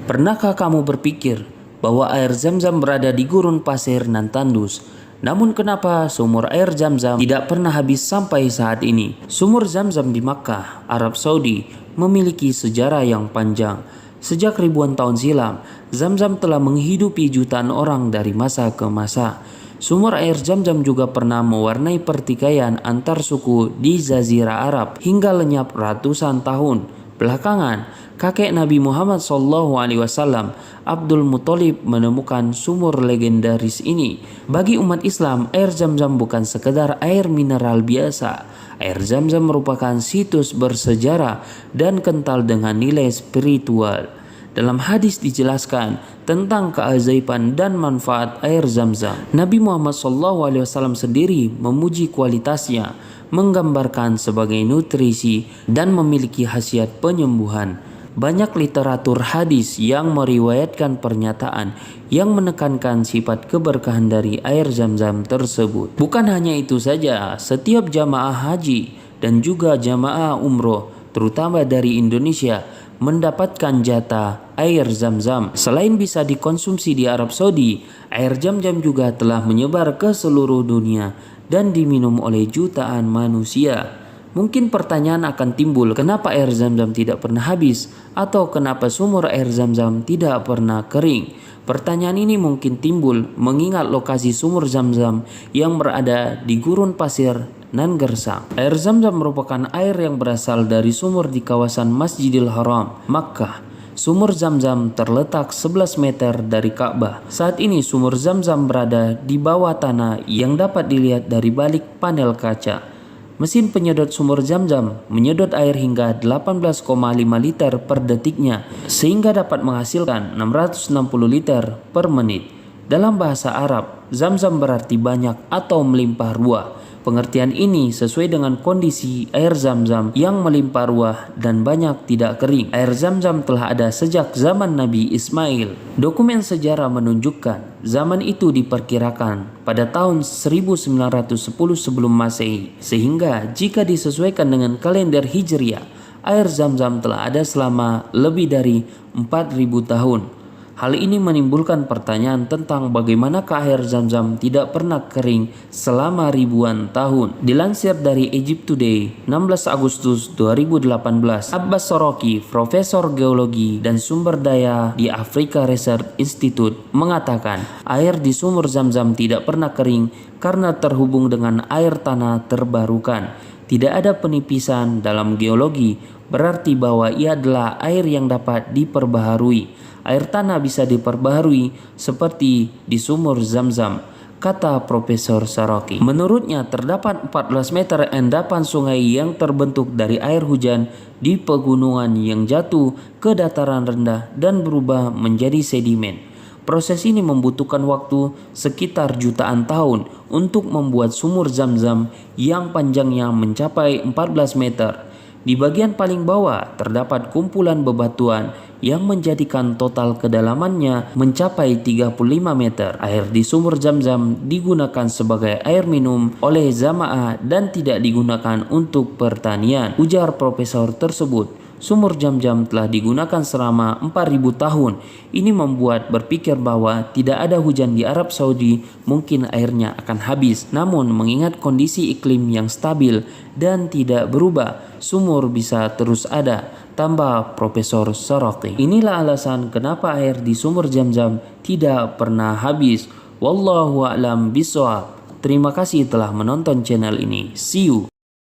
Pernahkah kamu berpikir bahwa air Zam-Zam berada di gurun pasir nan tandus? Namun kenapa sumur air Zam-Zam tidak pernah habis sampai saat ini? Sumur Zam-Zam di Makkah, Arab Saudi memiliki sejarah yang panjang. Sejak ribuan tahun silam, Zam-Zam telah menghidupi jutaan orang dari masa ke masa. Sumur air Zam-Zam juga pernah mewarnai pertikaian antar suku di Jazirah Arab hingga lenyap ratusan tahun. Belakangan, kakek Nabi Muhammad SAW, Abdul Muthalib, menemukan sumur legendaris ini. Bagi umat Islam, air Zam-Zam bukan sekedar air mineral biasa. Air Zam-Zam merupakan situs bersejarah dan kental dengan nilai spiritual. Dalam hadis dijelaskan tentang keajaiban dan manfaat air Zam-Zam. Nabi Muhammad SAW sendiri memuji kualitasnya, menggambarkan sebagai nutrisi dan memiliki khasiat penyembuhan. Banyak literatur hadis yang meriwayatkan pernyataan yang menekankan sifat keberkahan dari air Zam-Zam tersebut. Bukan hanya itu saja, setiap jamaah haji dan juga jamaah umroh, terutama dari Indonesia, mendapatkan jatah air Zam-Zam. Selain bisa dikonsumsi di Arab Saudi, air Zam-Zam juga telah menyebar ke seluruh dunia dan diminum oleh jutaan manusia. Mungkin pertanyaan akan timbul, kenapa air Zam-Zam tidak pernah habis? Atau kenapa sumur air Zam-Zam tidak pernah kering? Pertanyaan ini mungkin timbul mengingat lokasi sumur Zam-Zam yang berada di gurun pasir nan gersang. Air Zam-Zam merupakan air yang berasal dari sumur di kawasan Masjidil Haram, Makkah. Sumur Zam-Zam terletak 11 meter dari Ka'bah. Saat ini sumur Zam-Zam berada di bawah tanah yang dapat dilihat dari balik panel kaca. Mesin penyedot sumur Zam-Zam menyedot air hingga 18,5 liter per detiknya, sehingga dapat menghasilkan 660 liter per menit. Dalam bahasa Arab, Zam-Zam berarti banyak atau melimpah ruah. Pengertian ini sesuai dengan kondisi air Zam-Zam yang melimpah ruah dan banyak tidak kering. Air Zam-Zam telah ada sejak zaman Nabi Ismail. Dokumen sejarah menunjukkan zaman itu diperkirakan pada tahun 1910 sebelum Masehi. Sehingga jika disesuaikan dengan kalender Hijriah, air Zam-Zam telah ada selama lebih dari 4.000 tahun. Hal ini menimbulkan pertanyaan tentang bagaimanakah air Zam-Zam tidak pernah kering selama ribuan tahun. Dilansir dari Egypt Today, 16 Agustus 2018, Abbas Soroki, Profesor Geologi dan Sumber Daya di Africa Research Institute, mengatakan air di sumur Zam-Zam tidak pernah kering karena terhubung dengan air tanah terbarukan. Tidak ada penipisan dalam geologi, berarti bahwa ia adalah air yang dapat diperbaharui. Air tanah bisa diperbaharui seperti di sumur Zam-Zam, kata Profesor Soroki. Menurutnya terdapat 14 meter endapan sungai yang terbentuk dari air hujan di pegunungan yang jatuh ke dataran rendah dan berubah menjadi sedimen. Proses ini membutuhkan waktu sekitar jutaan tahun untuk membuat sumur Zam-Zam yang panjangnya mencapai 14 meter. Di bagian paling bawah terdapat kumpulan bebatuan yang menjadikan total kedalamannya mencapai 35 meter. Air di sumur Zam-Zam digunakan sebagai air minum oleh jamaah dan tidak digunakan untuk pertanian, ujar profesor tersebut. Sumur Zam-Zam telah digunakan selama 4.000 tahun. Ini membuat berpikir bahwa tidak ada hujan di Arab Saudi, mungkin airnya akan habis. Namun mengingat kondisi iklim yang stabil dan tidak berubah, sumur bisa terus ada, tambah Profesor Soroki. Inilah alasan kenapa air di sumur Zam-Zam tidak pernah habis. Wallahu a'lam bishawab. Terima kasih telah menonton channel ini. See you.